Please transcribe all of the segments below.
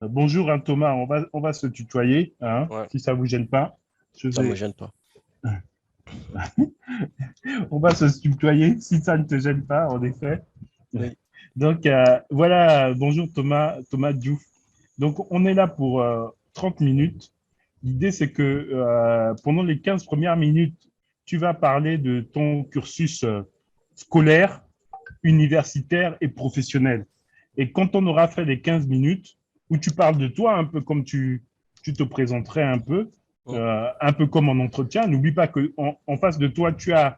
Bonjour hein, Thomas, on va se tutoyer, hein, Ouais, si ça vous gêne pas. Je ça me vais, gêne pas. on va se tutoyer si ça ne te gêne pas, en effet. Oui. Donc voilà, bonjour Thomas Diouf. Donc on est là pour 30 minutes. L'idée c'est que pendant les 15 premières minutes, tu vas parler de ton cursus scolaire, universitaire et professionnel. Et quand on aura fait les 15 minutes, où tu parles de toi, un peu comme tu te présenterais Mm, un peu comme en entretien, n'oublie pas qu'en face de toi, tu as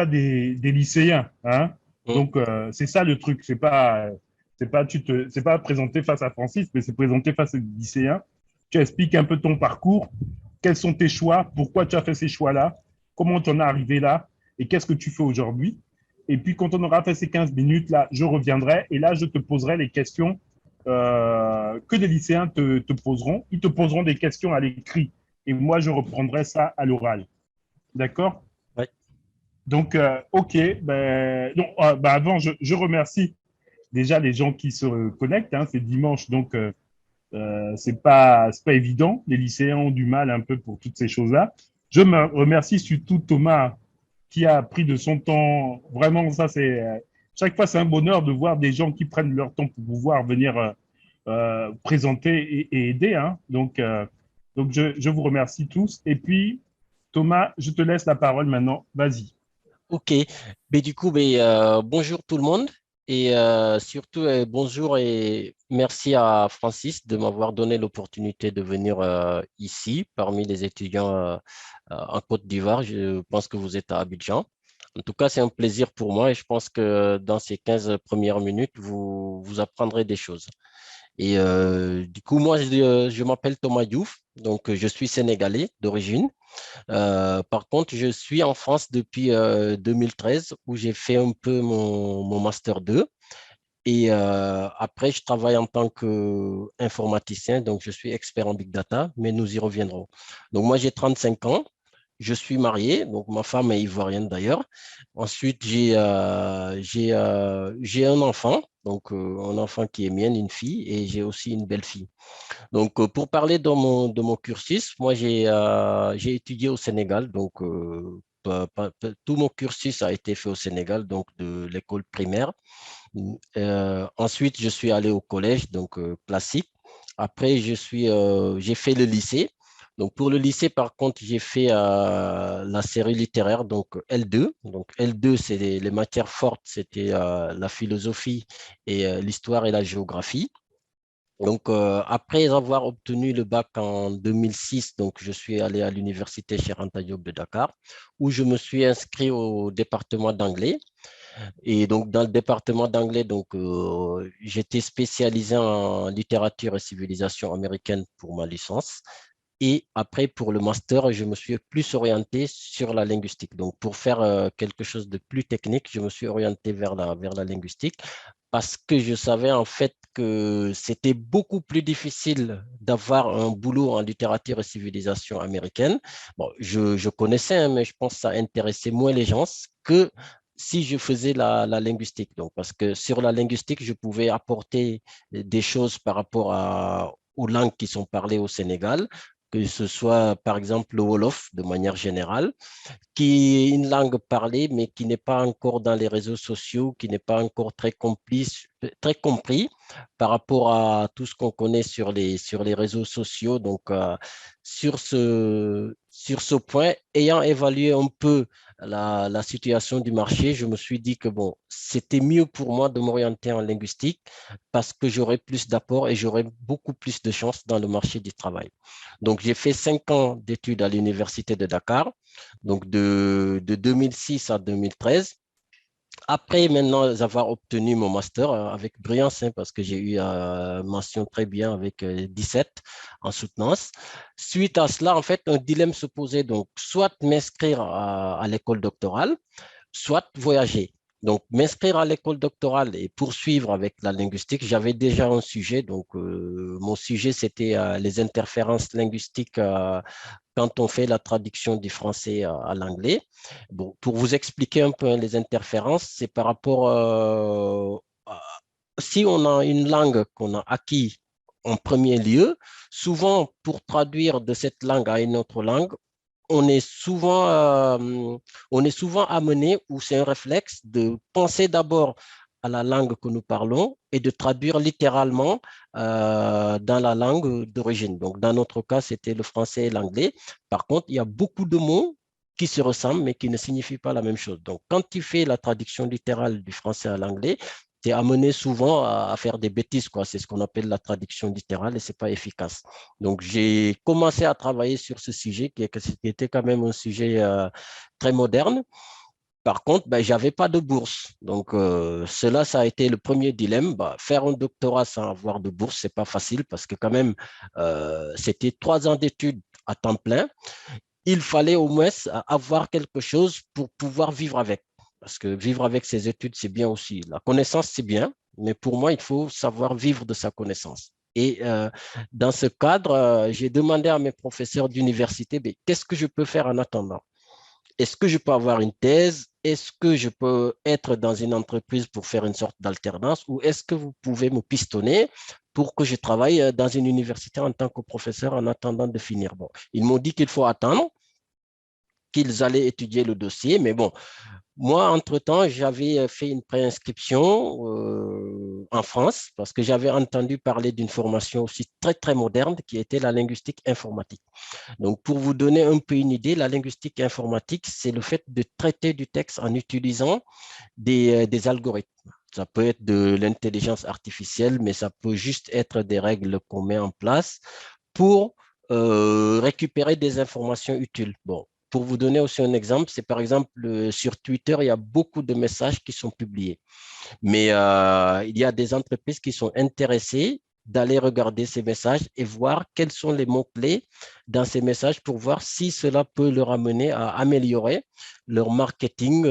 des lycéens. Hein. mm. Donc, c'est ça le truc. C'est pas présenter face à Francis, mais c'est présenter face à des lycéens. Tu expliques un peu ton parcours, quels sont tes choix, pourquoi tu as fait ces choix-là, comment tu en es arrivé là, et qu'est-ce que tu fais aujourd'hui. Et puis, quand on aura fait ces 15 minutes, là, je reviendrai et là, je te poserai les questions que les lycéens te poseront. Ils te poseront des questions à l'écrit et moi, je reprendrai ça à l'oral. D'accord? Ouais. Donc, OK. Avant, je remercie déjà les gens qui se connectent. Hein, c'est dimanche, donc c'est pas évident. Les lycéens ont du mal un peu pour toutes ces choses-là. Je me remercie surtout Thomas qui a pris de son temps. Vraiment, ça, c'est. Chaque fois, c'est un bonheur de voir des gens qui prennent leur temps pour pouvoir venir présenter et aider. Hein. Donc je vous remercie tous. Et puis, Thomas, je te laisse la parole maintenant. Vas-y. OK. Mais du coup, bonjour tout le monde et surtout bonjour et merci à Francis de m'avoir donné l'opportunité de venir ici parmi les étudiants en Côte d'Ivoire. Je pense que vous êtes à Abidjan. En tout cas, c'est un plaisir pour moi et je pense que dans ces 15 premières minutes, vous apprendrez des choses. Et du coup, moi, je m'appelle Thomas Diouf, donc je suis sénégalais d'origine. Par contre, je suis en France depuis 2013 où j'ai fait un peu mon Master 2. Et après, je travaille en tant qu'informaticien, donc je suis expert en Big Data, mais nous y reviendrons. Donc moi, j'ai 35 ans, je suis marié, donc ma femme est ivoirienne d'ailleurs. Ensuite, j'ai un enfant, donc un enfant qui est mien, une fille, et j'ai aussi une belle-fille. Donc, pour parler de mon cursus, moi, j'ai étudié au Sénégal. Donc, tout mon cursus a été fait au Sénégal, donc de l'école primaire. Ensuite, je suis allé au collège, donc classique. Après, j'ai fait le lycée. Donc, pour le lycée, par contre, j'ai fait la série littéraire, donc L2. Donc, L2, c'est les matières fortes, c'était la philosophie et l'histoire et la géographie. Donc, après avoir obtenu le bac en 2006, donc, je suis allé à l'université Cheikh Anta Diop de Dakar, où je me suis inscrit au département d'anglais. Et donc, dans le département d'anglais, donc, j'étais spécialisé en littérature et civilisation américaine pour ma licence. Et après, pour le master, je me suis plus orienté sur la linguistique. Donc, pour faire quelque chose de plus technique, je me suis orienté vers la linguistique parce que je savais en fait que c'était beaucoup plus difficile d'avoir un boulot en littérature et civilisation américaine. Bon, je connaissais, hein, mais je pense que ça intéressait moins les gens que si je faisais la linguistique. Donc, parce que sur la linguistique, je pouvais apporter des choses par rapport aux langues qui sont parlées au Sénégal, que ce soit par exemple le Wolof de manière générale, qui est une langue parlée, mais qui n'est pas encore dans les réseaux sociaux, qui n'est pas encore très compris par rapport à tout ce qu'on connaît sur les réseaux sociaux. Donc, sur ce point, ayant évalué un peu la situation du marché, je me suis dit que bon, c'était mieux pour moi de m'orienter en linguistique parce que j'aurais plus d'apports et j'aurais beaucoup plus de chances dans le marché du travail. Donc, j'ai fait 5 ans d'études à l'Université de Dakar, donc de 2006 à 2013. Après, maintenant, avoir obtenu mon master avec brillance, hein, parce que j'ai eu mention très bien avec 17 en soutenance. Suite à cela, en fait, un dilemme se posait, donc soit m'inscrire à l'école doctorale, soit voyager. Donc, m'inscrire à l'école doctorale et poursuivre avec la linguistique, j'avais déjà un sujet. Donc, mon sujet, c'était les interférences linguistiques quand on fait la traduction du français à l'anglais. Bon, pour vous expliquer un peu hein, les interférences, c'est par rapport si on a une langue qu'on a acquis en premier lieu. Souvent, pour traduire de cette langue à une autre langue, on est souvent, on est souvent amené, ou c'est un réflexe, de penser d'abord à la langue que nous parlons et de traduire littéralement dans la langue d'origine. Donc, dans notre cas, c'était le français et l'anglais. Par contre, il y a beaucoup de mots qui se ressemblent, mais qui ne signifient pas la même chose. Donc, quand tu fais la traduction littérale du français à l'anglais, tu es amené souvent à faire des bêtises, quoi. C'est ce qu'on appelle la traduction littérale et ce n'est pas efficace. Donc, j'ai commencé à travailler sur ce sujet qui était quand même un sujet très moderne. Par contre, ben, je n'avais pas de bourse. Donc, cela, ça a été le premier dilemme. Bah, faire un doctorat sans avoir de bourse, ce n'est pas facile parce que quand même, c'était 3 ans d'études à temps plein. Il fallait au moins avoir quelque chose pour pouvoir vivre avec. Parce que vivre avec ses études, c'est bien aussi. La connaissance, c'est bien, mais pour moi, il faut savoir vivre de sa connaissance. Et dans ce cadre, j'ai demandé à mes professeurs d'université, qu'est-ce que je peux faire en attendant? Est-ce que je peux avoir une thèse? Est-ce que je peux être dans une entreprise pour faire une sorte d'alternance? Ou est-ce que vous pouvez me pistonner pour que je travaille dans une université en tant que professeur en attendant de finir? Bon, ils m'ont dit qu'il faut attendre, qu'ils allaient étudier le dossier, mais bon, moi, entre-temps, j'avais fait une préinscription en France parce que j'avais entendu parler d'une formation aussi très, très moderne qui était la linguistique informatique. Donc, pour vous donner un peu une idée, la linguistique informatique, c'est le fait de traiter du texte en utilisant des algorithmes. Ça peut être de l'intelligence artificielle, mais ça peut juste être des règles qu'on met en place pour récupérer des informations utiles. Bon, pour vous donner aussi un exemple, c'est par exemple sur Twitter, il y a beaucoup de messages qui sont publiés. Mais il y a des entreprises qui sont intéressées d'aller regarder ces messages et voir quels sont les mots-clés dans ces messages pour voir si cela peut leur amener à améliorer leur marketing,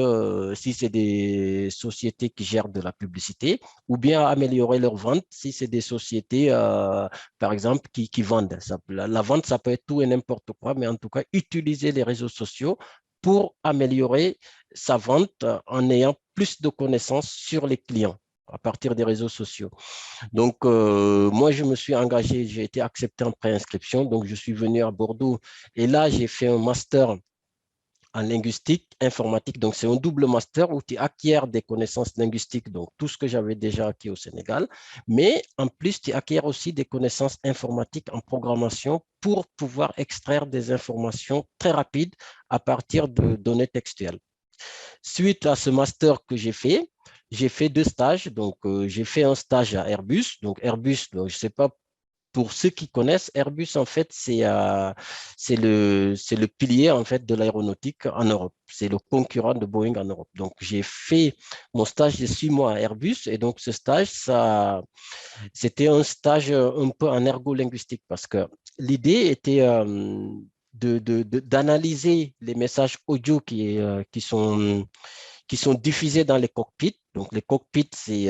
si c'est des sociétés qui gèrent de la publicité, ou bien à améliorer leur vente si c'est des sociétés, par exemple, qui vendent. La vente, ça peut être tout et n'importe quoi, mais en tout cas, utiliser les réseaux sociaux pour améliorer sa vente en ayant plus de connaissances sur les clients à partir des réseaux sociaux. Donc, moi, je me suis engagé, j'ai été accepté en préinscription, donc je suis venu à Bordeaux et là, j'ai fait un master en linguistique informatique. Donc, c'est un double master où tu acquiers des connaissances linguistiques, donc tout ce que j'avais déjà acquis au Sénégal, mais en plus, tu acquiers aussi des connaissances informatiques en programmation pour pouvoir extraire des informations très rapides à partir de données textuelles. Suite à ce master que j'ai fait 2 stages. Donc, j'ai fait un stage à Airbus. Donc, Airbus, donc, je ne sais pas, pour ceux qui connaissent, Airbus, en fait, c'est le pilier en fait, de l'aéronautique en Europe. C'est le concurrent de Boeing en Europe. Donc, j'ai fait mon stage de 6 mois à Airbus. Et donc, ce stage, c'était un stage un peu en ergolinguistique parce que l'idée était d'analyser les messages audio qui sont diffusés dans les cockpits. Donc, les cockpits, c'est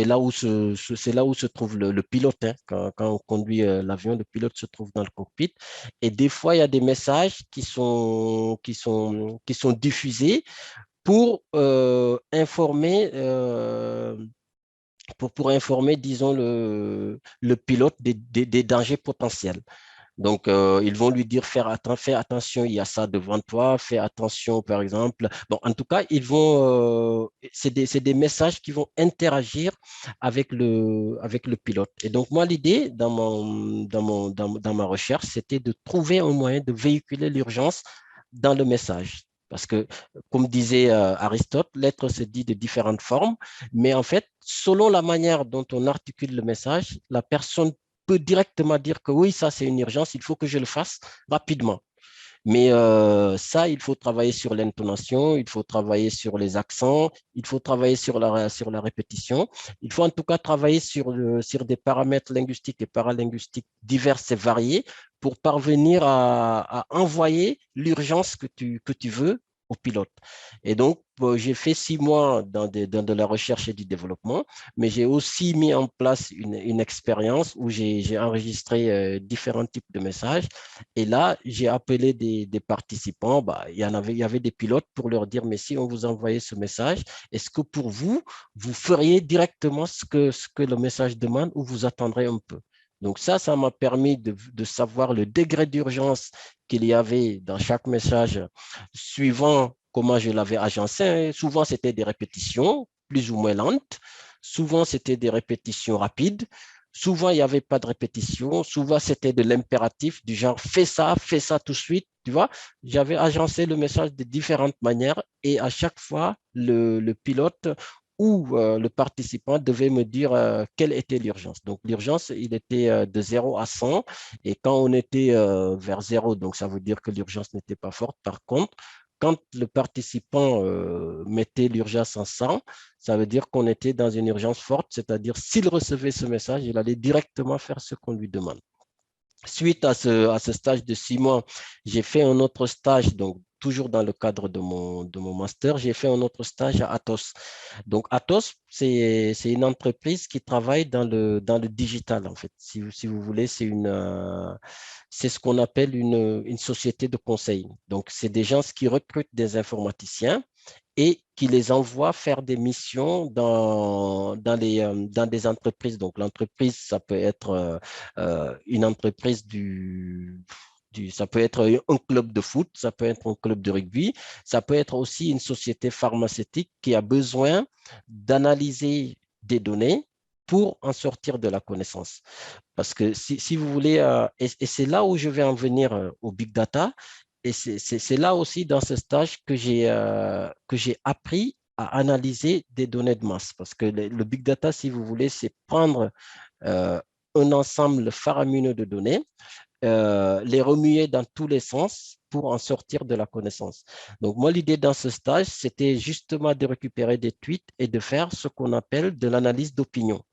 là où se trouve le pilote. Hein. Quand on conduit l'avion, le pilote se trouve dans le cockpit. Et des fois, il y a des messages qui sont diffusés pour informer disons, le pilote des dangers potentiels. Donc, ils vont lui dire fais attention, il y a ça devant toi, fais attention, par exemple. Bon, en tout cas, c'est des messages qui vont interagir avec le pilote. Et donc, moi, l'idée dans ma recherche, c'était de trouver un moyen de véhiculer l'urgence dans le message. Parce que, comme disait Aristote, l'être se dit de différentes formes, mais en fait, selon la manière dont on articule le message, la personne peut directement dire que oui, ça c'est une urgence, il faut que je le fasse rapidement. Mais ça, il faut travailler sur l'intonation, il faut travailler sur les accents, il faut travailler sur la répétition. Il faut en tout cas travailler sur des paramètres linguistiques et paralinguistiques divers et variés pour parvenir à envoyer l'urgence que tu veux au pilote. Et donc, j'ai fait 6 mois dans de la recherche et du développement, mais j'ai aussi mis en place une expérience où j'ai enregistré différents types de messages. Et là, j'ai appelé des participants. Bah, il y avait des pilotes pour leur dire, mais si on vous envoyait ce message, est-ce que pour vous, vous feriez directement ce que le message demande ou vous attendrez un peu? Donc ça m'a permis de savoir le degré d'urgence qu'il y avait dans chaque message suivant comment je l'avais agencé. Souvent, c'était des répétitions plus ou moins lentes. Souvent, c'était des répétitions rapides. Souvent, il n'y avait pas de répétition. Souvent, c'était de l'impératif du genre fais ça tout de suite. Tu vois, j'avais agencé le message de différentes manières et à chaque fois, le pilote ou le participant devait me dire quelle était l'urgence. Donc, l'urgence, il était de 0 à 100. Et quand on était vers 0, donc ça veut dire que l'urgence n'était pas forte. Par contre, quand le participant mettait l'urgence en 100, ça veut dire qu'on était dans une urgence forte, c'est-à-dire s'il recevait ce message, il allait directement faire ce qu'on lui demande. Suite à ce stage de 6 mois, j'ai fait un autre stage, donc toujours dans le cadre de mon master, j'ai fait un autre stage à Atos. Donc Atos, c'est une entreprise qui travaille dans le digital, en fait. Si vous voulez, c'est ce qu'on appelle une société de conseil. Donc, c'est des gens qui recrutent des informaticiens et qui les envoient faire des missions dans des entreprises. Donc, l'entreprise, ça peut être une entreprise ça peut être un club de foot, ça peut être un club de rugby, ça peut être aussi une société pharmaceutique qui a besoin d'analyser des données pour en sortir de la connaissance. Parce que si vous voulez, et c'est là où je vais en venir au big data, et c'est là aussi dans ce stage que j'ai appris à analyser des données de masse. Parce que le big data, si vous voulez, c'est prendre euh, un ensemble faramineux de données, les remuer dans tous les sens pour en sortir de la connaissance. Donc, moi, l'idée dans ce stage, c'était justement de récupérer des tweets et de faire ce qu'on appelle de l'analyse d'opinion.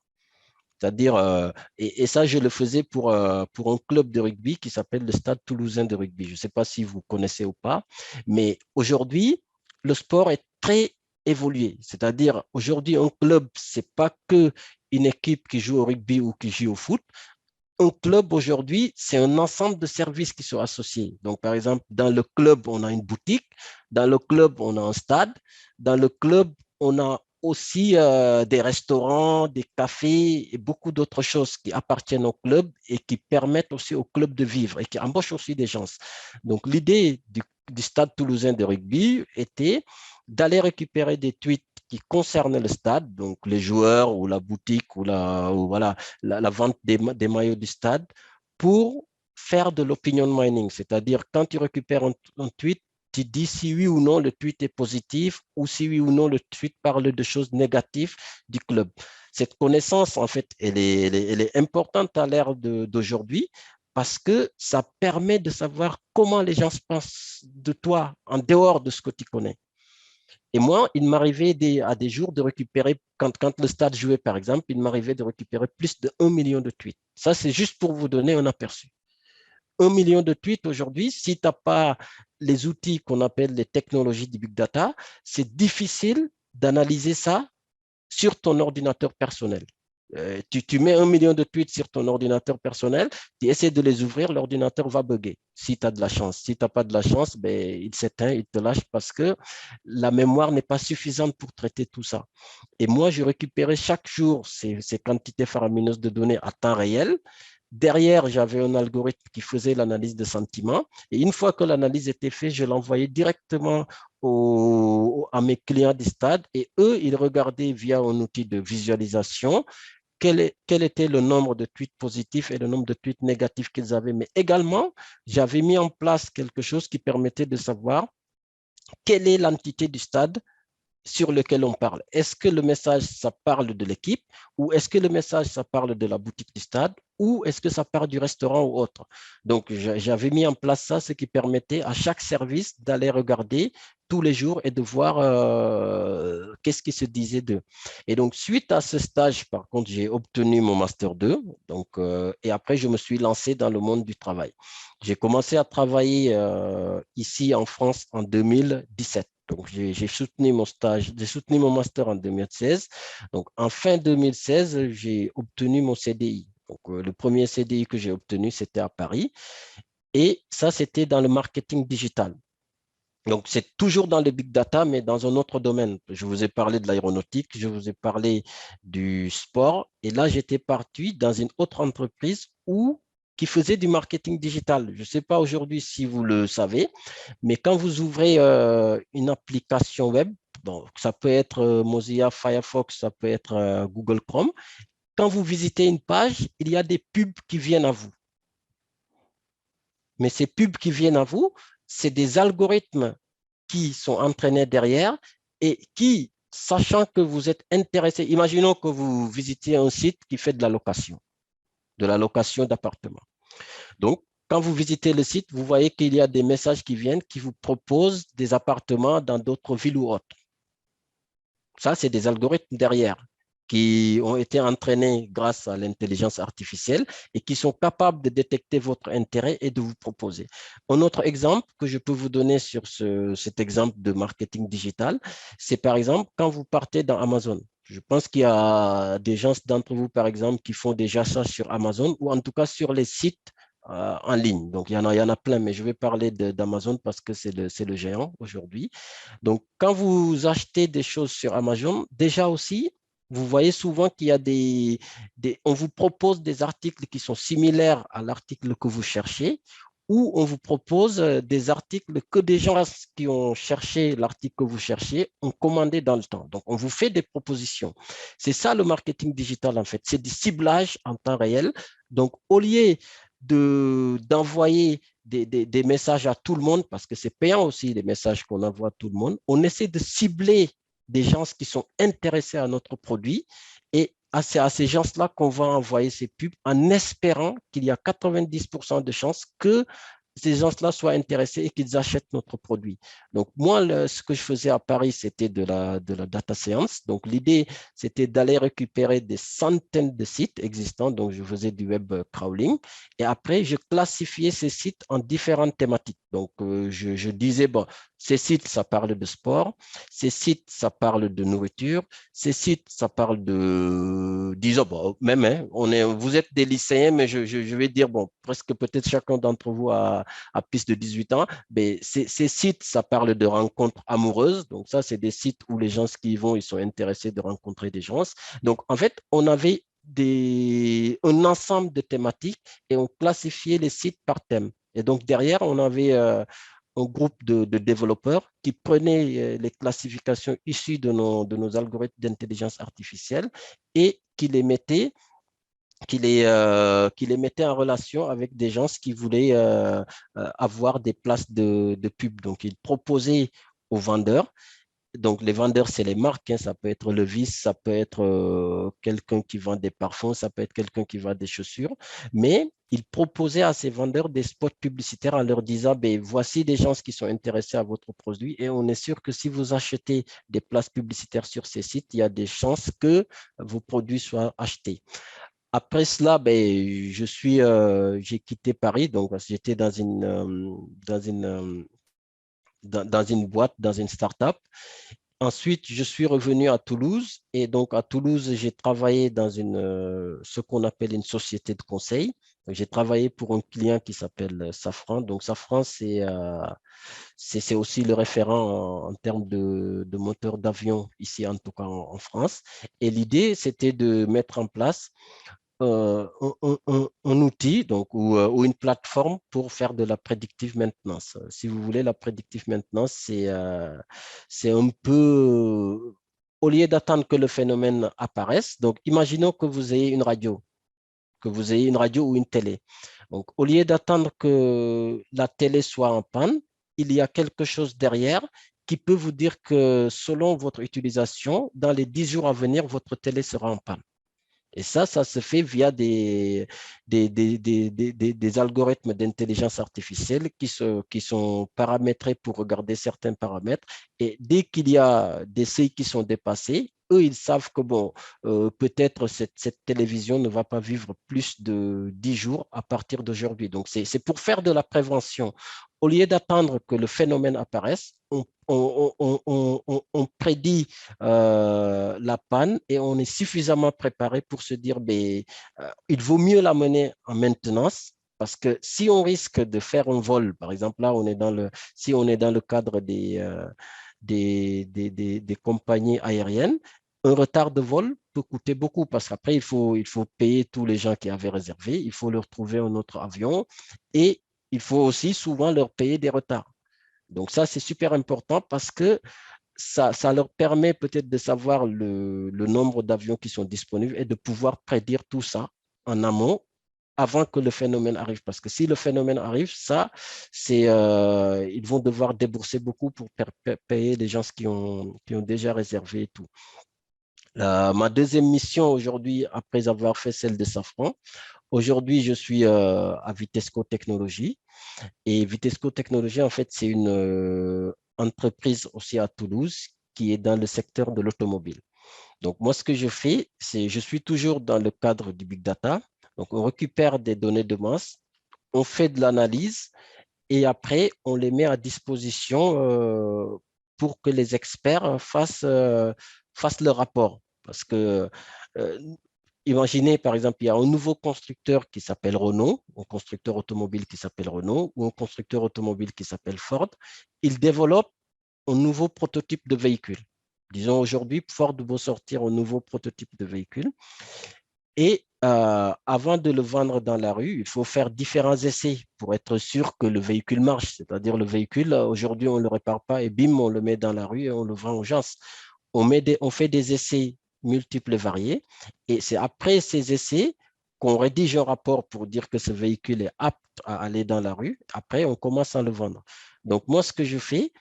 C'est-à-dire, et ça, je le faisais pour un club de rugby qui s'appelle le Stade Toulousain de rugby. Je ne sais pas si vous connaissez ou pas, mais aujourd'hui, le sport est très évolué. C'est-à-dire, aujourd'hui, un club, ce n'est pas que une équipe qui joue au rugby ou qui joue au foot. Un club aujourd'hui, c'est un ensemble de services qui sont associés. Donc, par exemple, dans le club, on a une boutique. Dans le club, on a un stade. Dans le club, on a aussi des restaurants, des cafés et beaucoup d'autres choses qui appartiennent au club et qui permettent aussi au club de vivre et qui embauchent aussi des gens. Donc, l'idée du Stade toulousain de rugby était d'aller récupérer des tweets qui concernaient le stade, donc les joueurs ou la boutique ou voilà, la vente des maillots du stade, pour faire de l'opinion mining. C'est-à-dire, quand tu récupères un tweet, tu dis si oui ou non le tweet est positif ou si oui ou non le tweet parle de choses négatives du club. Cette connaissance, en fait, elle est importante à l'ère d'aujourd'hui parce que ça permet de savoir comment les gens pensent de toi en dehors de ce que tu connais. Et moi, il m'arrivait à des jours de récupérer, quand le stade jouait par exemple, il m'arrivait de récupérer plus de 1 million de tweets. Ça, c'est juste pour vous donner un aperçu. 1 million de tweets aujourd'hui, si tu n'as pas les outils qu'on appelle les technologies du big data, c'est difficile d'analyser ça sur ton ordinateur personnel. Tu mets 1 million de tweets sur ton ordinateur personnel, tu essaies de les ouvrir, l'ordinateur va bugger si tu as de la chance. Si tu n'as pas de la chance, ben, il s'éteint, il te lâche parce que la mémoire n'est pas suffisante pour traiter tout ça. Et moi, je récupérais chaque jour ces quantités faramineuses de données à temps réel. Derrière, j'avais un algorithme qui faisait l'analyse de sentiments. Et une fois que l'analyse était faite, je l'envoyais directement à mes clients du stade et eux, ils regardaient via un outil de visualisation quel était le nombre de tweets positifs et le nombre de tweets négatifs qu'ils avaient. Mais également, j'avais mis en place quelque chose qui permettait de savoir quelle est l'entité du stade sur lequel on parle. Est-ce que le message, ça parle de l'équipe ou est-ce que le message, ça parle de la boutique du stade ou est-ce que ça parle du restaurant ou autre? Donc, j'avais mis en place ça, ce qui permettait à chaque service d'aller regarder tous les jours et de voir qu'est-ce qui se disait d'eux. Et donc, suite à ce stage, par contre, j'ai obtenu mon Master 2. Donc, et après, je me suis lancé dans le monde du travail. J'ai commencé à travailler ici en France en 2017. Donc, j'ai soutenu mon stage, j'ai soutenu mon master en 2016. Donc, en fin 2016, j'ai obtenu mon CDI. Donc, le premier CDI que j'ai obtenu, c'était à Paris. Et ça, c'était dans le marketing digital. Donc, c'est toujours dans le big data, mais dans un autre domaine. Je vous ai parlé de l'aéronautique, je vous ai parlé du sport. Et là, j'étais parti dans une autre entreprise qui faisait du marketing digital. Je ne sais pas aujourd'hui si vous le savez, mais quand vous ouvrez une application web, bon, ça peut être Mozilla Firefox, ça peut être Google Chrome, quand vous visitez une page, il y a des pubs qui viennent à vous. Mais ces pubs qui viennent à vous, c'est des algorithmes qui sont entraînés derrière et qui, sachant que vous êtes intéressé, imaginons que vous visitiez un site qui fait de la location d'appartements. Donc, quand vous visitez le site, vous voyez qu'il y a des messages qui viennent qui vous proposent des appartements dans d'autres villes ou autres. Ça, c'est des algorithmes derrière qui ont été entraînés grâce à l'intelligence artificielle et qui sont capables de détecter votre intérêt et de vous proposer. Un autre exemple que je peux vous donner sur cet exemple de marketing digital, c'est par exemple quand vous partez dans Amazon. Je pense qu'il y a des gens d'entre vous, par exemple, qui font déjà ça sur Amazon ou en tout cas sur les sites en ligne. Donc, il y en a plein, mais je vais parler d'Amazon parce que c'est le géant aujourd'hui. Donc, quand vous achetez des choses sur Amazon, déjà aussi, vous voyez souvent qu'il y a on vous propose des articles qui sont similaires à l'article que vous cherchez, ou on vous propose des articles que des gens qui ont cherché l'article que vous cherchez ont commandé dans le temps. Donc, on vous fait des propositions. C'est ça le marketing digital, en fait. C'est du ciblage en temps réel. Donc, au lieu d'envoyer des messages à tout le monde, parce que c'est payant aussi les messages qu'on envoie à tout le monde, on essaie de cibler des gens qui sont intéressés à notre produit et c'est à ces gens-là qu'on va envoyer ces pubs en espérant qu'il y a 90% de chances que ces gens-là soient intéressés et qu'ils achètent notre produit. Donc, moi, ce que je faisais à Paris, c'était de la data science. Donc, l'idée, c'était d'aller récupérer des centaines de sites existants. Donc, je faisais du web crawling. Et après, je classifiais ces sites en différentes thématiques. Donc, je disais, bon, ces sites, ça parle de sport. Ces sites, ça parle de nourriture. Ces sites, ça parle disons, bon, même, hein, vous êtes des lycéens, mais je vais dire, bon, presque peut-être chacun d'entre vous à plus de 18 ans, mais ces sites, ça parle de rencontres amoureuses. Donc, ça, c'est des sites où les gens qui y vont, ils sont intéressés de rencontrer des gens. Donc, en fait, on avait un ensemble de thématiques et on classifiait les sites par thème. Et donc, derrière, on avait un groupe de développeurs qui prenaient les classifications issues de nos algorithmes d'intelligence artificielle et qui les mettait en relation avec des gens qui voulaient avoir des places de pub. Donc, ils proposaient aux vendeurs. Donc, les vendeurs, c'est les marques. Hein. Ça peut être Levi's, ça peut être quelqu'un qui vend des parfums, ça peut être quelqu'un qui vend des chaussures. Mais ils proposaient à ces vendeurs des spots publicitaires en leur disant, ben, voici des gens qui sont intéressés à votre produit et on est sûr que si vous achetez des places publicitaires sur ces sites, il y a des chances que vos produits soient achetés. Après cela, ben, j'ai quitté Paris, donc j'étais dans une boîte, dans une start-up. Ensuite, je suis revenu à Toulouse et donc à Toulouse, j'ai travaillé dans ce qu'on appelle une société de conseil. J'ai travaillé pour un client qui s'appelle Safran. Donc Safran, c'est aussi le référent en termes de moteur d'avion ici, en tout cas en France. Et l'idée, c'était de mettre en place un outil donc, ou une plateforme pour faire de la predictive maintenance. Si vous voulez, la predictive maintenance, c'est un peu, au lieu d'attendre que le phénomène apparaisse, donc imaginons que vous ayez une radio ou une télé. Donc, au lieu d'attendre que la télé soit en panne, il y a quelque chose derrière qui peut vous dire que selon votre utilisation, dans les 10 jours à venir, votre télé sera en panne. Et ça se fait via des algorithmes d'intelligence artificielle qui sont paramétrés pour regarder certains paramètres. Et dès qu'il y a des seuils qui sont dépassés, eux, ils savent que bon, peut-être cette télévision ne va pas vivre plus de 10 jours à partir d'aujourd'hui. Donc, c'est pour faire de la prévention. Au lieu d'attendre que le phénomène apparaisse, on prédit la panne et on est suffisamment préparé pour se dire ben, il vaut mieux la mener en maintenance parce que si on risque de faire un vol, par exemple là on est si on est dans le cadre des compagnies aériennes, un retard de vol peut coûter beaucoup parce qu'après il faut payer tous les gens qui avaient réservé, il faut leur trouver un autre avion et il faut aussi souvent leur payer des retards. Donc ça, c'est super important parce que ça leur permet peut-être de savoir le nombre d'avions qui sont disponibles et de pouvoir prédire tout ça en amont avant que le phénomène arrive. Parce que si le phénomène arrive, ils vont devoir débourser beaucoup pour payer les gens qui ont déjà réservé et tout. Ma deuxième mission aujourd'hui, après avoir fait celle de Safran, aujourd'hui, je suis à Vitesco Technologies. Et Vitesco Technologies, en fait, c'est une entreprise aussi à Toulouse qui est dans le secteur de l'automobile. Donc, moi, ce que je fais, c'est je suis toujours dans le cadre du big data. Donc, on récupère des données de masse, on fait de l'analyse et après, on les met à disposition pour que les experts fassent le rapport. Parce que euh, imaginez, par exemple, il y a un nouveau constructeur qui s'appelle Renault, un constructeur automobile qui s'appelle Renault, ou un constructeur automobile qui s'appelle Ford. Ils développent un nouveau prototype de véhicule. Disons aujourd'hui, Ford va sortir un nouveau prototype de véhicule. Et avant de le vendre dans la rue, il faut faire différents essais pour être sûr que le véhicule marche. C'est-à-dire le véhicule, aujourd'hui, on ne le répare pas et bim, on le met dans la rue et on le vend aux gens. On fait des essais multiples et variés. Et c'est après ces essais qu'on rédige un rapport pour dire que ce véhicule est apte à aller dans la rue. Après, on commence à le vendre. Donc, moi, ce que je fais,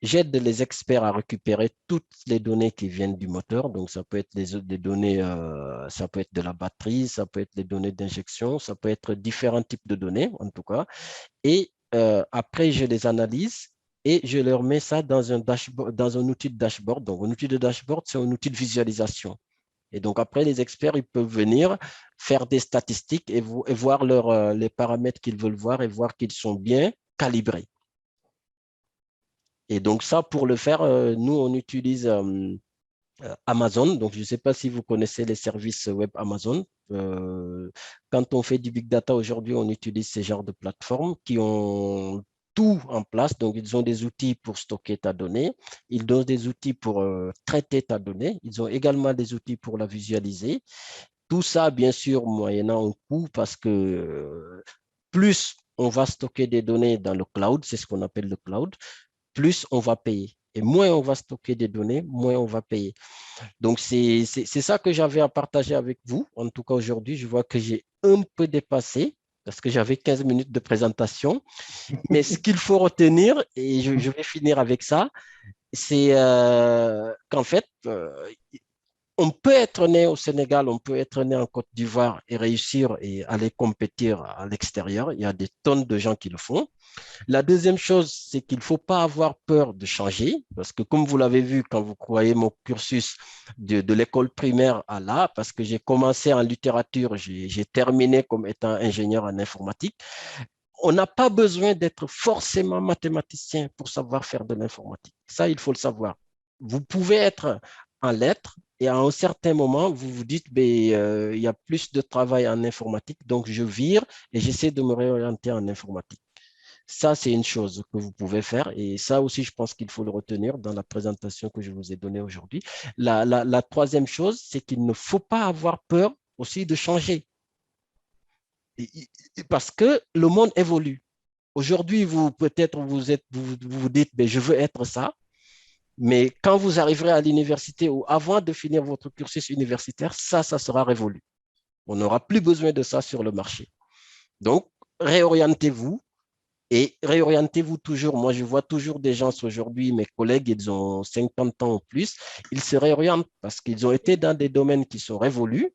j'aide les experts à récupérer toutes les données qui viennent du moteur. Donc, ça peut être des données, ça peut être de la batterie, ça peut être des données d'injection, ça peut être différents types de données, en tout cas. Et après, je les analyse et je leur mets ça dans un dashboard, dans un outil de dashboard. Donc, un outil de dashboard, c'est un outil de visualisation. Et donc, après, les experts, ils peuvent venir faire des statistiques et voir les paramètres qu'ils veulent voir et voir qu'ils sont bien calibrés. Et donc, ça, pour le faire, nous, on utilise Amazon. Donc, je ne sais pas si vous connaissez les services web Amazon. Quand on fait du big data aujourd'hui, on utilise ces genres de plateformes qui ont tout en place. Donc, ils ont des outils pour stocker ta donnée. Ils ont des outils pour traiter ta donnée. Ils ont également des outils pour la visualiser. Tout ça, bien sûr, moyennant un coût parce que plus on va stocker des données dans le cloud, c'est ce qu'on appelle le cloud, plus on va payer. Et moins on va stocker des données, moins on va payer. Donc, c'est ça que j'avais à partager avec vous. En tout cas, aujourd'hui, je vois que j'ai un peu dépassé parce que j'avais 15 minutes de présentation. Mais ce qu'il faut retenir, et je vais finir avec ça, c'est qu'en fait, on peut être né au Sénégal, on peut être né en Côte d'Ivoire et réussir et aller compétir à l'extérieur. Il y a des tonnes de gens qui le font. La deuxième chose, c'est qu'il ne faut pas avoir peur de changer, parce que comme vous l'avez vu quand vous croyez mon cursus de l'école primaire à là, parce que j'ai commencé en littérature, j'ai terminé comme étant ingénieur en informatique, on n'a pas besoin d'être forcément mathématicien pour savoir faire de l'informatique. Ça, il faut le savoir. Vous pouvez être en lettres et à un certain moment, vous vous dites, ben, il y a plus de travail en informatique, donc je vire et j'essaie de me réorienter en informatique. Ça, c'est une chose que vous pouvez faire et ça aussi, je pense qu'il faut le retenir dans la présentation que je vous ai donnée aujourd'hui. La troisième chose, c'est qu'il ne faut pas avoir peur aussi de changer parce que le monde évolue. Aujourd'hui, vous peut-être vous dites, mais je veux être ça, mais quand vous arriverez à l'université ou avant de finir votre cursus universitaire, ça sera révolu. On n'aura plus besoin de ça sur le marché. Donc, réorientez-vous et réorientez-vous toujours. Moi, je vois toujours des gens aujourd'hui, mes collègues, ils ont 50 ans ou plus, ils se réorientent parce qu'ils ont été dans des domaines qui sont révolus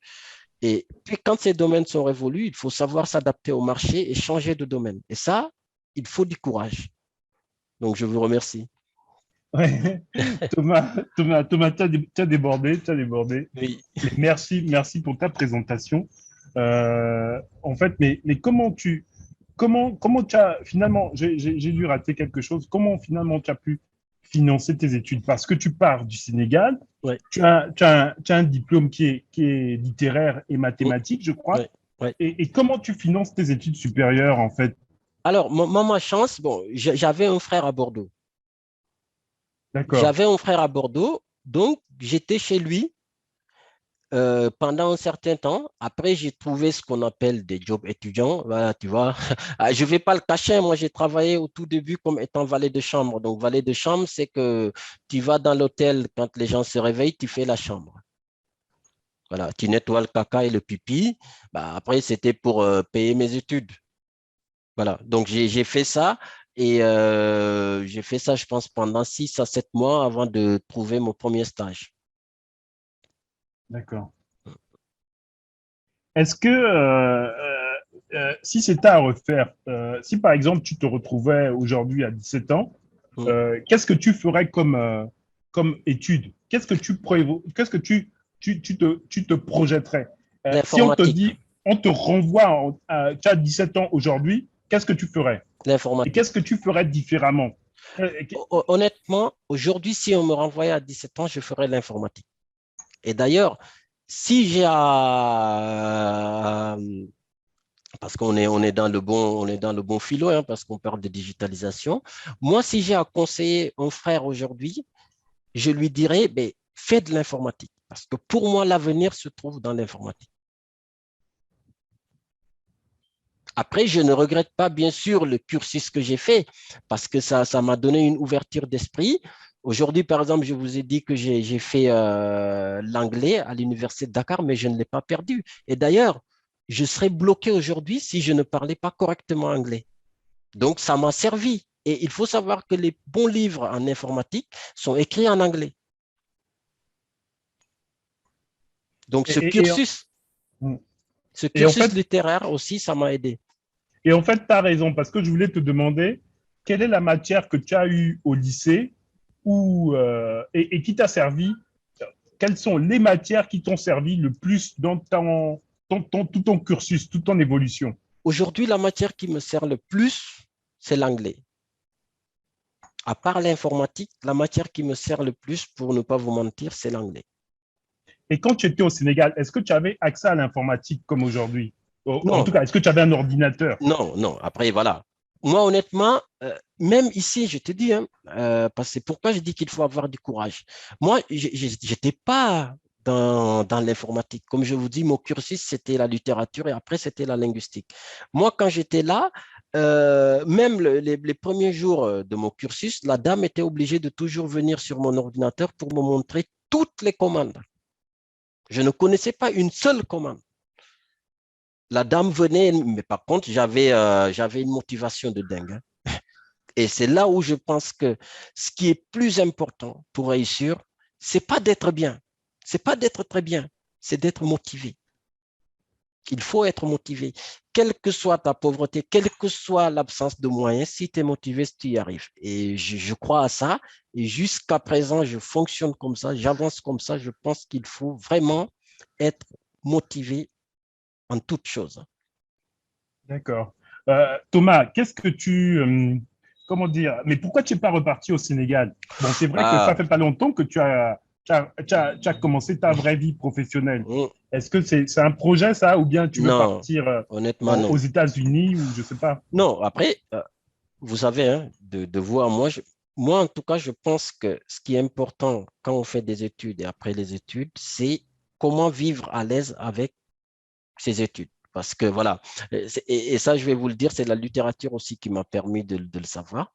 Et puis, quand ces domaines sont révolus, il faut savoir s'adapter au marché et changer de domaine. Et ça, il faut du courage. Donc, je vous remercie. Ouais. Thomas, t'as débordé, t'as débordé. Oui. Mais merci pour ta présentation. En fait, mais comment tu as finalement, j'ai dû rater quelque chose. Comment finalement tu as pu financer tes études? Parce que tu pars du Sénégal, Ouais. tu as un diplôme qui est littéraire et Mm. mathématique, je crois. Ouais. Ouais. Et comment tu finances tes études supérieures, en fait? Alors, moi, ma chance, bon, j'avais un frère à Bordeaux. D'accord. J'avais un frère à Bordeaux, donc j'étais chez lui pendant un certain temps. Après, j'ai trouvé ce qu'on appelle des jobs étudiants. Voilà, tu vois. Ah, je ne vais pas le cacher, moi, j'ai travaillé au tout début comme étant valet de chambre. Donc, valet de chambre, c'est que tu vas dans l'hôtel quand les gens se réveillent, tu fais la chambre. Voilà, tu nettoies le caca et le pipi. Bah, après, c'était pour payer mes études. Voilà, donc j'ai fait ça et j'ai fait ça, je pense, pendant 6 à 7 mois avant de trouver mon premier stage. D'accord. Est-ce que si c'était à refaire, si par exemple tu te retrouvais aujourd'hui à 17 ans, Mm. qu'est-ce que tu ferais comme étude? Qu'est-ce que tu te projetterais? Si on te L'informatique, dit, on te renvoie, tu as 17 ans aujourd'hui, qu'est-ce que tu ferais? Et l'informatique. qu'est-ce que tu ferais différemment? Honnêtement, aujourd'hui, si on me renvoyait à 17 ans, je ferais l'informatique. Et d'ailleurs, si j'ai à, parce on est on est dans le bon philo, hein, parce qu'on parle de digitalisation. Moi, si j'ai à conseiller un frère aujourd'hui, je lui dirais, ben, fais de l'informatique. Parce que pour moi, l'avenir se trouve dans l'informatique. Après, je ne regrette pas, bien sûr, le cursus que j'ai fait, parce que ça m'a donné une ouverture d'esprit. Aujourd'hui, par exemple, je vous ai dit que j'ai fait l'anglais à l'Université de Dakar, mais je ne l'ai pas perdu. Et d'ailleurs, je serais bloqué aujourd'hui si je ne parlais pas correctement anglais. Donc, ça m'a servi. Et il faut savoir que les bons livres en informatique sont écrits en anglais. Donc, Et, et, et, ce et en cursus fait, littéraire aussi, ça m'a aidé. tu as raison, parce que je voulais te demander quelle est la matière que tu as eue au lycée et qui t'a servi, quelles sont les matières qui t'ont servi le plus dans tout ton cursus, toute ton évolution? Aujourd'hui, la matière qui me sert le plus, c'est l'anglais. À part l'informatique, la matière qui me sert le plus, pour ne pas vous mentir, c'est l'anglais. Et quand tu étais au Sénégal, est-ce que tu avais accès à l'informatique comme aujourd'hui? En tout Non, cas, est-ce que tu avais un ordinateur? non, non. Après, voilà. Moi, honnêtement, même ici, je te dis, hein, parce que c'est pourquoi je dis qu'il faut avoir du courage. Moi, je n'étais pas dans l'informatique. Comme je vous dis, mon cursus, c'était la littérature et après, c'était la linguistique. Moi, quand j'étais là, même les premiers jours de mon cursus, la dame était obligée de toujours venir sur mon ordinateur pour me montrer toutes les commandes. Je ne connaissais pas une seule commande. La dame venait, mais par contre, j'avais une motivation de dingue, hein. Et c'est là où je pense que ce qui est plus important pour réussir, c'est pas d'être bien, c'est pas d'être très bien, c'est d'être motivé. Il faut être motivé. Quelle que soit ta pauvreté, quelle que soit l'absence de moyens, si tu es motivé, tu y arrives. Et je crois à ça. Et jusqu'à présent, je fonctionne comme ça, j'avance comme ça. Je pense qu'il faut vraiment être motivé en toute chose. D'accord. Thomas, comment dire, mais pourquoi tu n'es pas reparti au Sénégal? Bon, c'est vrai que ça Ah, fait pas longtemps que tu as commencé ta vraie vie professionnelle. Est-ce que c'est un projet, ça, ou bien tu veux non, partir honnêtement, aux non. États-Unis ou je sais pas? Non, après, vous savez, hein, de vous à moi, moi, en tout cas, je pense que ce qui est important quand on fait des études et après les études, c'est comment vivre à l'aise avec ses études. Parce que voilà, et ça, je vais vous le dire, c'est la littérature aussi qui m'a permis de le savoir.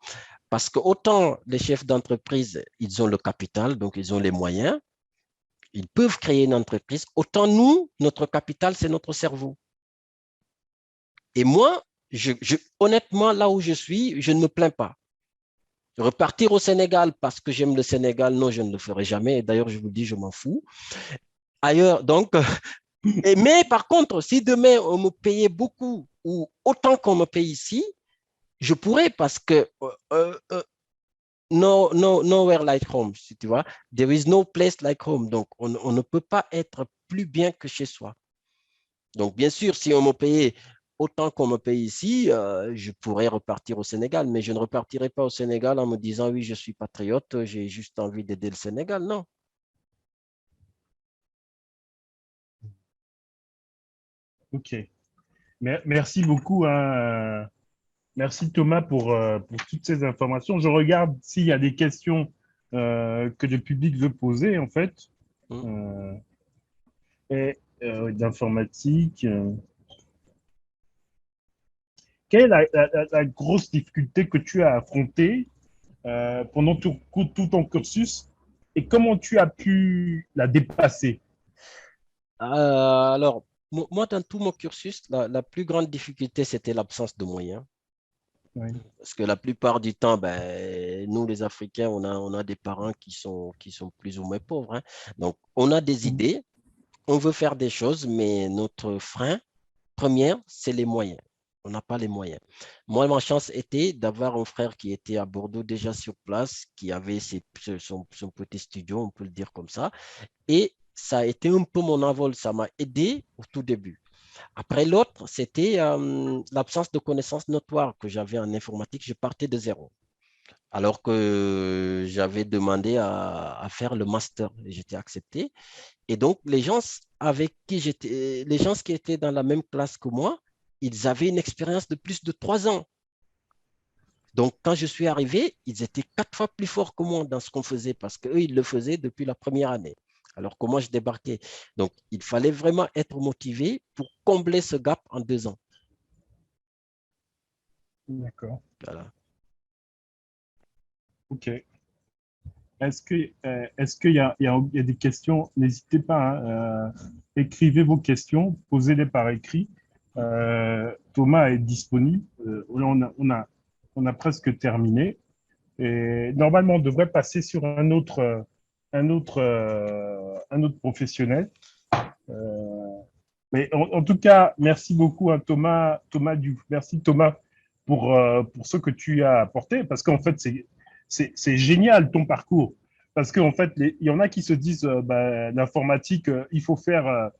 Parce que autant les chefs d'entreprise, ils ont le capital, donc ils ont les moyens, ils peuvent créer une entreprise, autant nous, notre capital, c'est notre cerveau. Et moi, honnêtement, là où je suis, je ne me plains pas. Repartir au Sénégal parce que j'aime le Sénégal, non, je ne le ferai jamais. Et d'ailleurs, je vous dis, je m'en fous. Ailleurs, donc, Mais par contre, si demain on me payait beaucoup ou autant qu'on me paye ici, je pourrais parce que nowhere like home, si tu vois. There is no place like home. Donc, on ne peut pas être plus bien que chez soi. Donc, bien sûr, si on me payait autant qu'on me paye ici, je pourrais repartir au Sénégal, mais je ne repartirai pas au Sénégal en me disant, oui, je suis patriote, j'ai juste envie d'aider le Sénégal. Non. Ok. Merci beaucoup, hein. Merci Thomas pour toutes ces informations. Je regarde s'il y a des questions que le public veut poser, en fait, Hmm. euh, et d'informatique. Quelle est la grosse difficulté que tu as affrontée pendant tout ton cursus et comment tu as pu la dépasser? Alors, moi, dans tout mon cursus, la plus grande difficulté, c'était l'absence de moyens. Oui. Parce que la plupart du temps, ben, nous, les Africains, on a des parents qui sont plus ou moins pauvres, hein. Donc, on a des Mm. idées, on veut faire des choses, mais notre frein premier, c'est les moyens. On n'a pas les moyens. Moi, ma chance était d'avoir un frère qui était à Bordeaux déjà sur place, qui avait son petit studio, on peut le dire comme ça. Et ça a été un peu mon envol. Ça m'a aidé au tout début. Après, l'autre, c'était l'absence de connaissances notoires que j'avais en informatique. Je partais de zéro. Alors que j'avais demandé à faire le master et j'étais accepté. Et donc, les gens qui étaient dans la même classe que moi, ils avaient une expérience de plus de 3 ans. Donc, quand je suis arrivé, ils étaient 4 fois plus forts que moi dans ce qu'on faisait parce qu'eux, ils le faisaient depuis la première année. Alors que moi, je débarquais. Donc, il fallait vraiment être motivé pour combler ce gap en 2 ans. D'accord. Voilà. OK. Est-ce qu'il y a des questions? N'hésitez pas, hein, écrivez vos questions, posez-les par écrit. Thomas est disponible. On a presque terminé. Et normalement, on devrait passer sur un autre professionnel. Euh, mais en tout cas, merci beaucoup, hein, Thomas Diouf. Merci Thomas pour ce que tu as apporté, parce qu'en fait, c'est génial ton parcours. Parce qu'en fait, il y en a qui se disent, bah, l'informatique, il faut faire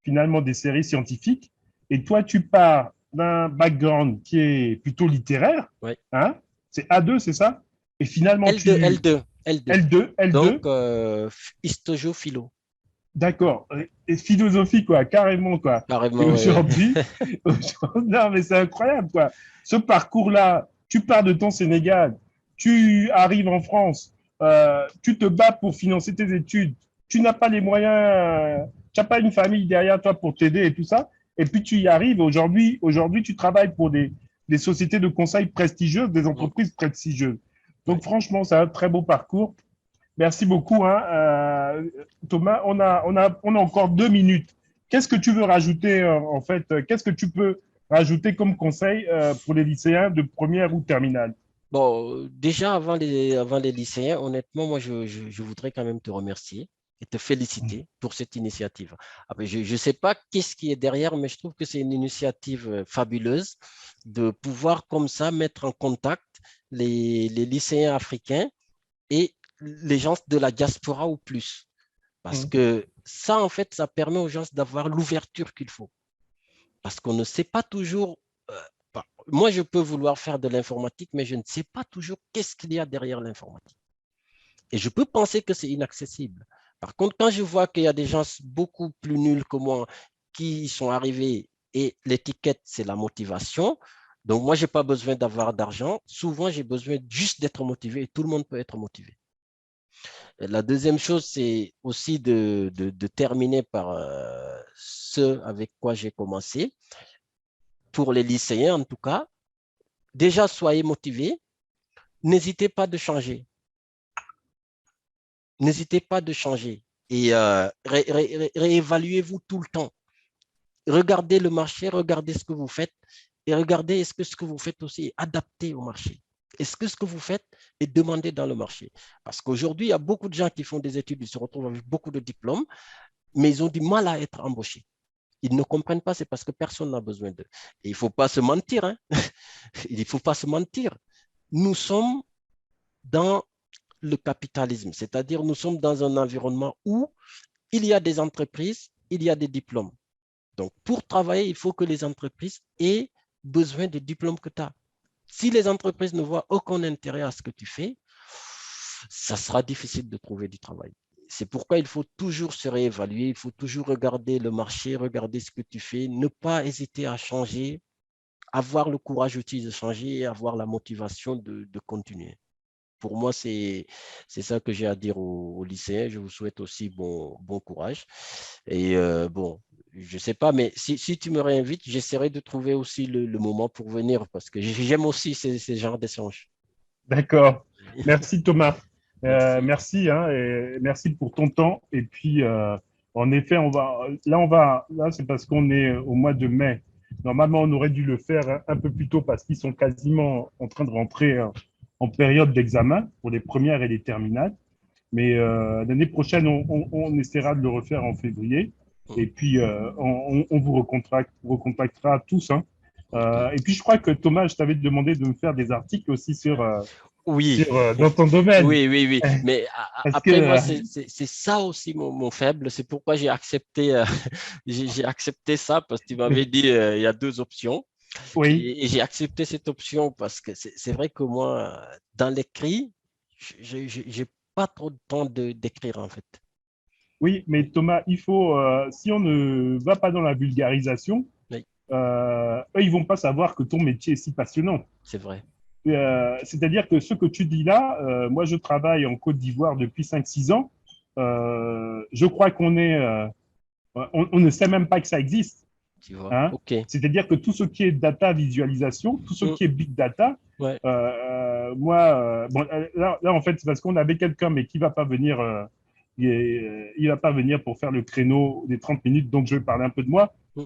finalement des séries scientifiques. Et toi, tu pars d'un background qui est plutôt littéraire, Ouais. hein? C'est A2, c'est ça? Et finalement, L2, tu L2, L2. L2, Donc, L2, histojo-philo. d'accord. Et philosophie, quoi, carrément, quoi. Et Carrément, ouais, ouais. aujourd'hui, non, mais c'est incroyable, quoi. Ce parcours-là, tu pars de ton Sénégal, tu arrives en France, tu te bats pour financer tes études, tu n'as pas les moyens, tu n'as pas une famille derrière toi pour t'aider et tout ça, et puis tu y arrives. Aujourd'hui, tu travailles pour des sociétés de conseil prestigieuses, des Mm, entreprises prestigieuses. ouais. Donc, franchement, c'est un très beau parcours. Merci beaucoup, hein. Thomas. On a encore 2 minutes. Qu'est-ce que tu veux rajouter, en fait? Qu'est-ce que tu peux rajouter comme conseil pour les lycéens de première ou terminale? Bon, déjà, avant les lycéens, honnêtement, moi, je voudrais quand même te remercier et te féliciter pour cette initiative. Après, je ne sais pas qu'est-ce qui est derrière, mais je trouve que c'est une initiative fabuleuse de pouvoir comme ça mettre en contact les lycéens africains et les gens de la diaspora ou plus. Parce que ça, en fait, ça permet aux gens d'avoir l'ouverture qu'il faut. Parce qu'on ne sait pas toujours. Moi, je peux vouloir faire de l'informatique, mais je ne sais pas toujours qu'est-ce qu'il y a derrière l'informatique. Et je peux penser que c'est inaccessible. Par contre, quand je vois qu'il y a des gens beaucoup plus nuls que moi qui sont arrivés et l'étiquette, c'est la motivation. Donc, moi, je n'ai pas besoin d'avoir d'argent. Souvent, j'ai besoin juste d'être motivé et tout le monde peut être motivé. La deuxième chose, c'est aussi de terminer par ce avec quoi j'ai commencé. Pour les lycéens, en tout cas, déjà, soyez motivés. N'hésitez pas de changer. N'hésitez pas de changer. Et réévaluez-vous tout le temps. Regardez le marché, regardez ce que vous faites et regardez est-ce que ce que vous faites aussi est adapté au marché. Est-ce que ce que vous faites est demandé dans le marché? Parce qu'aujourd'hui, il y a beaucoup de gens qui font des études, ils se retrouvent avec beaucoup de diplômes, mais ils ont du mal à être embauchés. Ils ne comprennent pas, c'est parce que personne n'a besoin d'eux. Et il ne faut pas se mentir, hein. Il ne faut pas se mentir. Nous sommes dans le capitalisme, c'est-à-dire nous sommes dans un environnement où il y a des entreprises, il y a des diplômes. Donc, pour travailler, il faut que les entreprises aient besoin des diplômes que tu as. Si les entreprises ne voient aucun intérêt à ce que tu fais, ça sera difficile de trouver du travail. C'est pourquoi il faut toujours se réévaluer, il faut toujours regarder le marché, regarder ce que tu fais, ne pas hésiter à changer, avoir le courage aussi de changer et avoir la motivation de continuer. Pour moi, c'est ça que j'ai à dire aux lycéens. Je vous souhaite aussi bon courage. Et bon, je ne sais pas, mais si tu me réinvites, j'essaierai de trouver aussi le moment pour venir parce que j'aime aussi ces genres d'échanges. D'accord. Merci Thomas. Merci. Merci, hein, et merci pour ton temps. Et puis, en effet, là, c'est parce qu'on est au mois de mai. Normalement, on aurait dû le faire un peu plus tôt parce qu'ils sont quasiment en train de rentrer en période d'examen pour les premières et les terminales. Mais l'année prochaine, on essaiera de le refaire en février. Et puis, on vous recontactera tous, hein. OK. Et puis, je crois que Thomas, je t'avais demandé de me faire des articles aussi Oui, dans ton domaine. oui, oui, oui. Mais Parce que, après, moi, c'est ça aussi mon faible. C'est pourquoi j'ai accepté, j'ai accepté ça parce que tu m'avais dit il y a deux options. oui, Et j'ai accepté cette option parce que c'est vrai que moi, dans l'écrit, je n'ai pas trop de temps d'écrire en fait. oui, mais Thomas, si on ne va pas dans la vulgarisation, Oui, eux, ils vont pas savoir que ton métier est si passionnant. c'est vrai. C'est-à-dire que ce que tu dis là, moi, je travaille en Côte d'Ivoire depuis 5 6 ans. Je crois on ne sait même pas que ça existe. Tu vois. Hein. OK. C'est-à-dire que tout ce qui est data visualisation, tout ce Mm, qui est big data, ouais. là, en fait, c'est parce qu'on avait quelqu'un, mais qui va pas venir, il va pas venir pour faire le créneau des 30 minutes, donc je vais parler un peu de moi. Mm,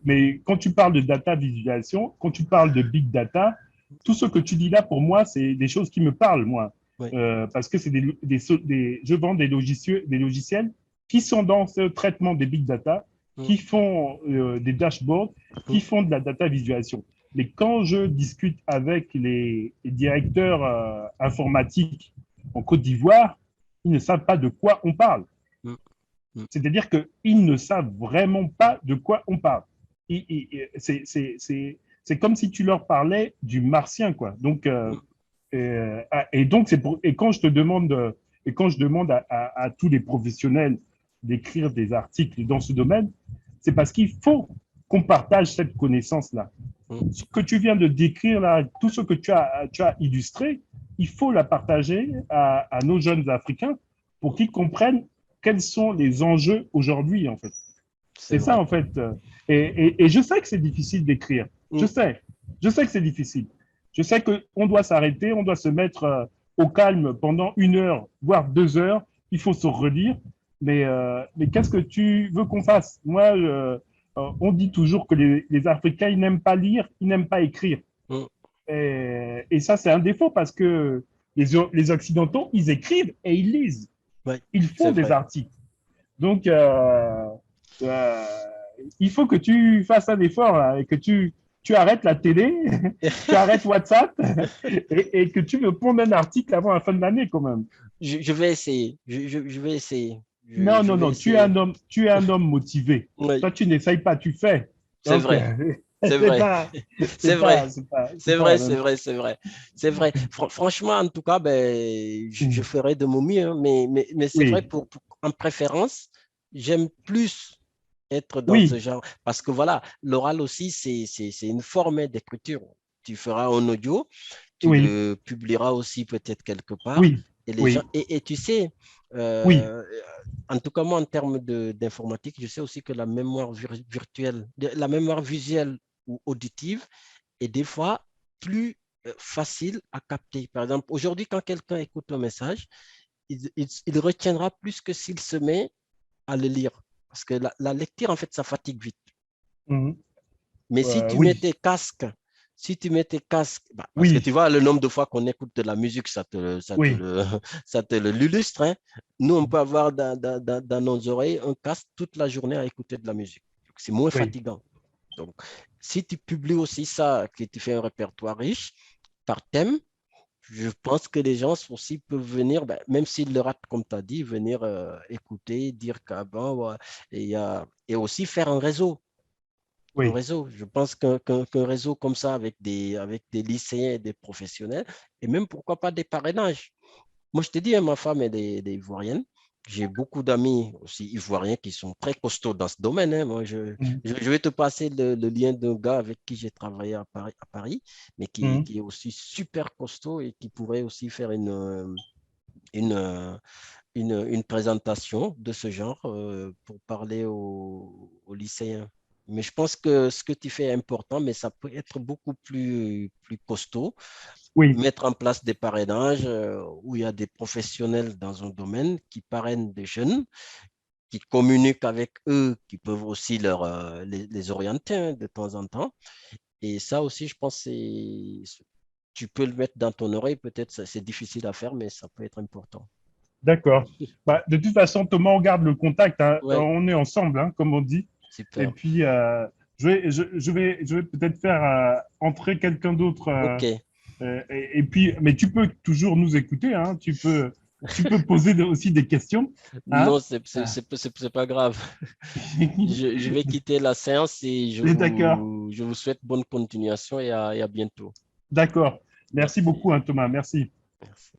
Mais quand tu parles de data visualisation, quand tu parles de big data, tout ce que tu dis là, pour moi, c'est des choses qui me parlent, moi. ouais. Parce que je vends des logiciels qui sont dans ce traitement des big data, Mm, qui font des dashboards, qui mm, font de la data visualisation. Mais quand je discute avec les directeurs informatiques en Côte d'Ivoire, ils ne savent pas de quoi on parle. mm, mm, C'est-à-dire qu'ils ne savent vraiment pas de quoi on parle. C'est comme si tu leur parlais du martien, quoi. Donc, mm. et donc et quand je demande à tous les professionnels d'écrire des articles dans ce domaine, c'est parce qu'il faut qu'on partage cette connaissance-là. Mm. Ce que tu viens de décrire là, tout ce que tu as illustré, il faut la partager à nos jeunes Africains pour qu'ils comprennent quels sont les enjeux aujourd'hui, en fait. C'est C'est ça, vrai. en fait. Et je sais que c'est difficile d'écrire. Je Mm, sais. Je sais que c'est difficile. Je sais qu'on doit s'arrêter, on doit se mettre au calme pendant 1 heure, voire 2 heures. Il faut se relire. Mais qu'est-ce que tu veux qu'on fasse? Moi, on dit toujours que les Africains, ils n'aiment pas lire, ils n'aiment pas écrire. mm. Et ça, c'est un défaut parce que les Occidentaux, ils écrivent et ils lisent. Ouais, Ils c'est font des vrai. articles. Donc, euh, il faut que tu fasses un effort là, et que tu arrêtes la télé, tu arrêtes WhatsApp et que tu me pondes un article avant la fin de l'année quand même. Je vais essayer. Je vais essayer. Non, Je non, vais non, essayer. tu es un homme motivé. Oui, Toi, tu n'essayes pas, tu fais. c'est Donc, vrai. C'est c'est vrai. pas, C'est vrai. c'est C'est pas la vrai, c'est même vrai, c'est vrai. C'est vrai. Franchement, en tout cas, ben, je chose. ferai de mon mieux, hein, mais c'est vrai, Oui, en préférence, j'aime plus être dans ce oui, genre. Parce que voilà, l'oral aussi, c'est une forme d'écriture. Tu feras un audio, tu oui, le publieras aussi peut-être quelque part. oui, Et les gens, oui, et tu sais, oui, euh, en tout cas, moi, en termes d'informatique, je sais aussi que la mémoire virtuelle, la mémoire visuelle ou auditive est des fois plus facile à capter. Par exemple, aujourd'hui, quand quelqu'un écoute un message, il retiendra plus que s'il se met à le lire. Parce que la lecture, en fait, ça fatigue vite. mhm, Mais si tu mets oui, tes casques, si tu mets tes casques, bah, parce que tu oui, vois le nombre de fois qu'on écoute de la musique, oui, ça te l'illustre, hein. Nous, on peut avoir dans nos oreilles un casque toute la journée à écouter de la musique. c'est moins Oui, fatigant. Donc, si tu publies aussi ça, que tu fais un répertoire riche par thème, je pense que les gens aussi peuvent venir, ben, même s'ils le ratent, comme tu as dit, venir écouter, dire qu'avant, ouais, et aussi faire un réseau. Un oui, réseau. Je pense qu'un réseau comme ça avec des lycéens et des professionnels, et même pourquoi pas des parrainages. Moi, je te dis, hein, ma femme est des Ivoirienne. J'ai beaucoup d'amis aussi ivoiriens qui sont très costauds dans ce domaine, hein. Moi, mhm, je vais te passer le lien d'un gars avec qui j'ai travaillé à Paris, mais mhm. qui est aussi super costaud et qui pourrait aussi faire une, euh, une présentation de ce genre pour parler aux lycéens. Mais je pense que ce que tu fais est important, mais ça peut être beaucoup plus costaud. Oui, Mettre en place des parrainages où il y a des professionnels dans un domaine qui parrainent des jeunes, qui communiquent avec eux, qui peuvent aussi les orienter hein, de temps en temps. Et ça aussi, je pense, tu peux le mettre dans ton oreille. Peut-être c'est difficile à faire, mais ça peut être important. d'accord. Bah, de toute façon, Thomas, on garde le contact, hein. Ouais, On est ensemble, hein, comme on dit. Et super. puis, je vais peut-être faire entrer quelqu'un d'autre. OK. Et puis, mais tu peux toujours nous écouter, hein. Tu peux poser aussi des questions, hein. Non, Ah. c'est pas grave. Je vais quitter la séance et D'accord, je vous souhaite bonne continuation et à bientôt. d'accord. Merci Merci. beaucoup, hein, Thomas. Merci. Merci.